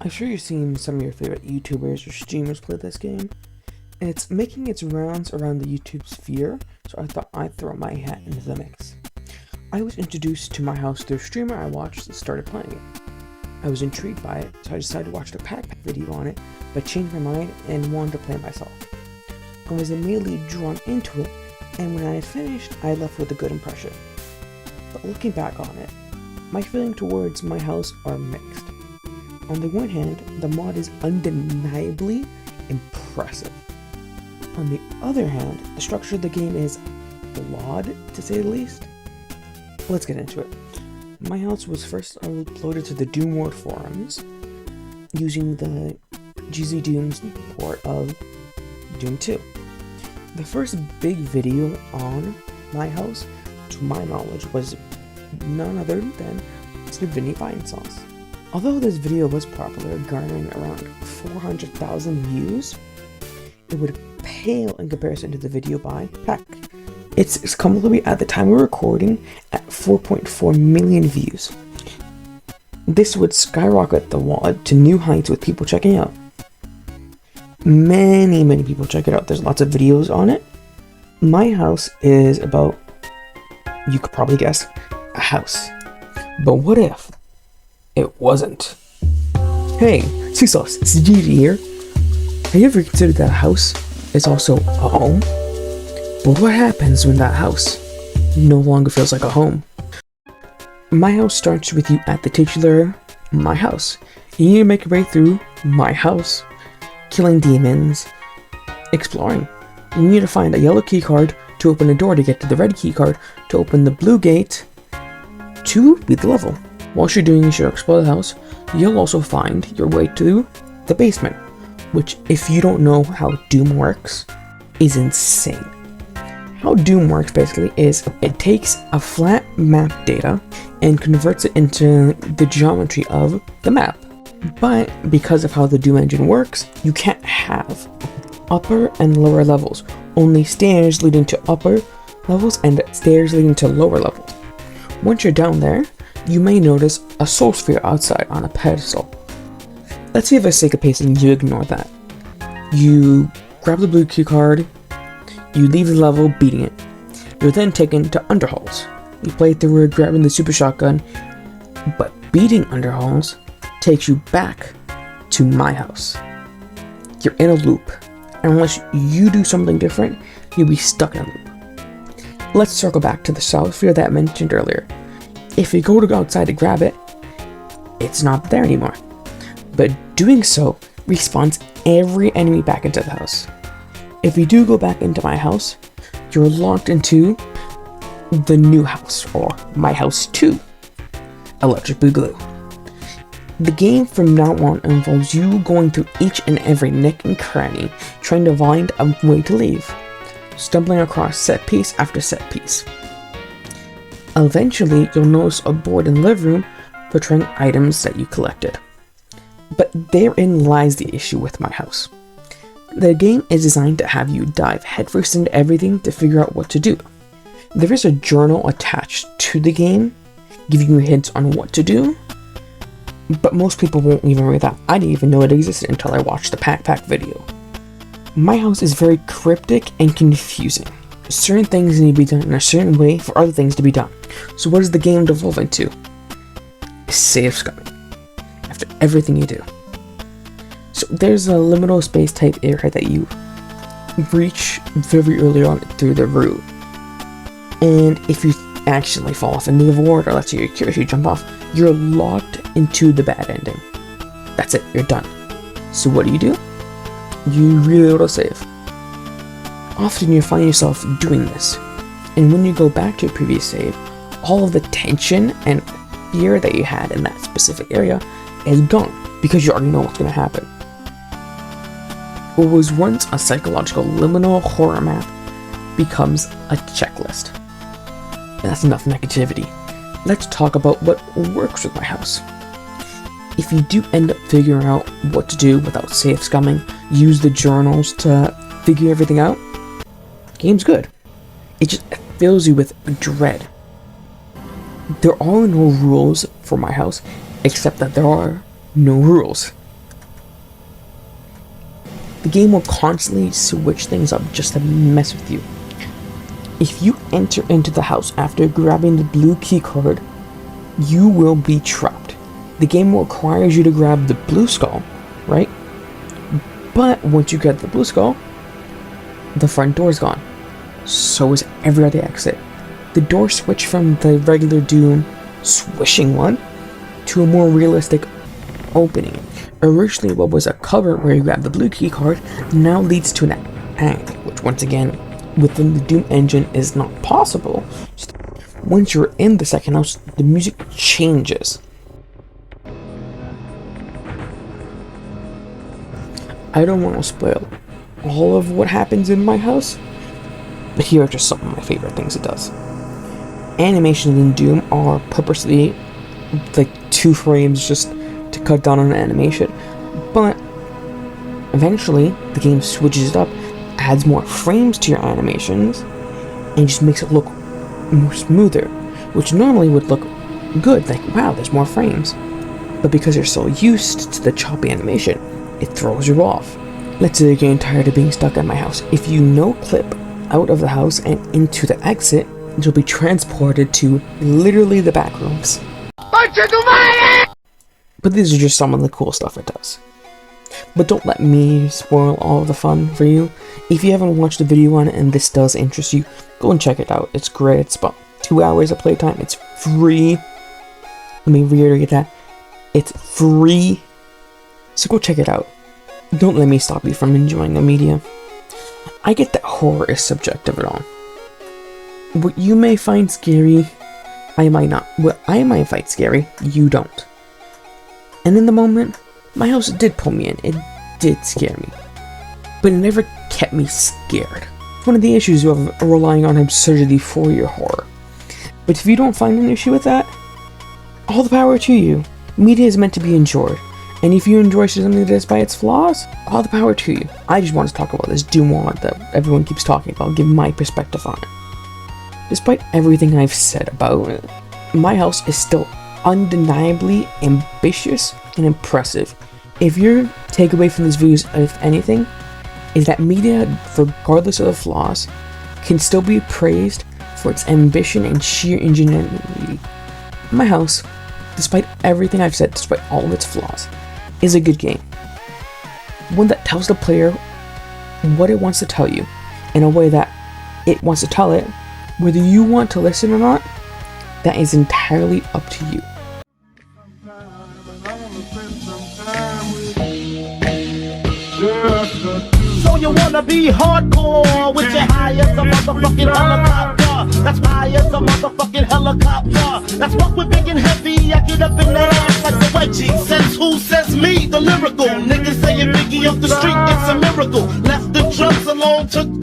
I'm sure you've seen some of your favorite YouTubers or streamers play this game, and it's making its rounds around the YouTube sphere, so I thought I'd throw my hat into the mix. I was introduced to my house through a streamer I watched and started playing it. I was intrigued by it, so I decided to watch the PowerPaks video on it, but changed my mind and wanted to play it myself. I was immediately drawn into it, and when I had finished, I left with a good impression. But looking back on it, my feelings towards my house are mixed. On the one hand, the mod is undeniably impressive. On the other hand, the structure of the game is flawed, to say the least. Let's get into it. My house was first uploaded to the Doom World forums using the GZ Doom's port of Doom 2. The first big video on my house, to my knowledge, was none other than Mr. Vinny Vine Sauce. Although this video was popular, garnering around 400,000 views, it would pale in comparison to the video by Pack. It's currently, at the time of recording, at 4.4 million views. This would skyrocket the WAD to new heights with people checking out. Many people check it out. There's lots of videos on it. My house is about, you could probably guess, a house. But what if it wasn't? Hey, Sauce, it's Gigi here. Have you ever considered that a house is also a home? But what happens when that house no longer feels like a home? My house starts with you at the titular My House. You need to make your way through My House, killing demons, exploring. You need to find a yellow key card to open a door to get to the red key card to open the blue gate to beat the level. Whilst you're doing this, you'll explore the house. You'll also find your way to the basement, which, if you don't know how Doom works, is insane. How Doom works basically is it takes a flat map data and converts it into the geometry of the map. But because of how the Doom engine works, you can't have upper and lower levels, only stairs leading to upper levels and stairs leading to lower levels. Once you're down there, you may notice a soul sphere outside on a pedestal. Let's say for the sake of pacing, you ignore that. You grab the blue key card, you leave the level beating it. You're then taken to Underhalls. You play through it grabbing the super shotgun, but beating Underhalls takes you back to my house. You're in a loop, and unless you do something different, you'll be stuck in a loop. Let's circle back to the soul sphere that I mentioned earlier. If you go to go outside to grab it, it's not there anymore. But doing so respawns every enemy back into the house. If you do go back into my house, you're locked into the new house, or My House 2, Electric Boogaloo. The game from now on involves you going through each and every nook and cranny, trying to find a way to leave, stumbling across set piece after set piece. Eventually, you'll notice a board in the living room portraying items that you collected. But therein lies the issue with my house. The game is designed to have you dive headfirst into everything to figure out what to do. There is a journal attached to the game, giving you hints on what to do, but most people won't even read that. I didn't even know it existed until I watched the PowerPaks video. My house is very cryptic and confusing. Certain things need to be done in a certain way for other things to be done. So what does the game devolve into? Save scumming after everything you do. So there's a liminal space type area that you reach very early on through the route. And if you accidentally fall off into the void, or let's say you're curious, you jump off, you're locked into the bad ending. That's it, you're done. So what do? You really auto-save. Often you find yourself doing this, and when you go back to your previous save, all of the tension and fear that you had in that specific area is gone, because you already know what's going to happen. What was once a psychological liminal horror map becomes a checklist. That's enough negativity. Let's talk about what works with my house. If you do end up figuring out what to do without save scumming, use the journals to figure everything out, game's good. It just fills you with dread. There are no rules for my house, except that there are no rules. The game will constantly switch things up just to mess with you. If you enter into the house after grabbing the blue key card, you will be trapped. The game requires you to grab the blue skull, right? But once you get the blue skull, the front door is gone. So is every other exit. The door switched from the regular Doom swishing one to a more realistic opening. Originally, what was a cover where you grab the blue key card now leads to an angle, which once again, within the Doom engine is not possible. Once you're in the second house, the music changes. I don't want to spoil all of what happens in my house, but here are just some of my favorite things it does. Animations in Doom are purposely like 2 frames just to cut down on animation, but eventually the game switches it up, adds more frames to your animations, and just makes it look more smoother, which normally would look good, like wow, there's more frames. But because you're so used to the choppy animation, it throws you off. Let's say you're getting tired of being stuck at my house. If you no-clip out of the house and into the exit, you'll be transported to literally the back rooms. But these are just some of the cool stuff it does. But don't let me spoil all of the fun for you. If you haven't watched the video on it and this does interest you, go and check it out. It's great. It's about 2 hours of playtime. It's free. Let me reiterate that. It's free. So go check it out. Don't let me stop you from enjoying the media. I get that horror is subjective at all. What you may find scary, I might not. What I might find scary, you don't. And in the moment, my house did pull me in. It did scare me. But it never kept me scared. One of the issues of relying on absurdity for your horror. But if you don't find an issue with that, all the power to you. Media is meant to be enjoyed. And if you enjoy something despite its flaws, all the power to you. I just want to talk about this House.Wad that everyone keeps talking about, give my perspective on it. Despite everything I've said about it, my house is still undeniably ambitious and impressive. If your takeaway from this video is, if anything, is that media, regardless of the flaws, can still be praised for its ambition and sheer ingenuity. My house, despite everything I've said, despite all of its flaws, is a good game. One that tells the player what it wants to tell you in a way that it wants to tell it. Whether you want to listen or not, that is entirely up to you. So you wanna be hardcore with your high as a motherfucking helicopter. That's high as a motherfucking helicopter. That's what we're big and heavy. I get up in that ass like the wedgie. Says who? Says me, the lyrical. Niggas saying Biggie off the street, it's a miracle. Left the drugs alone, took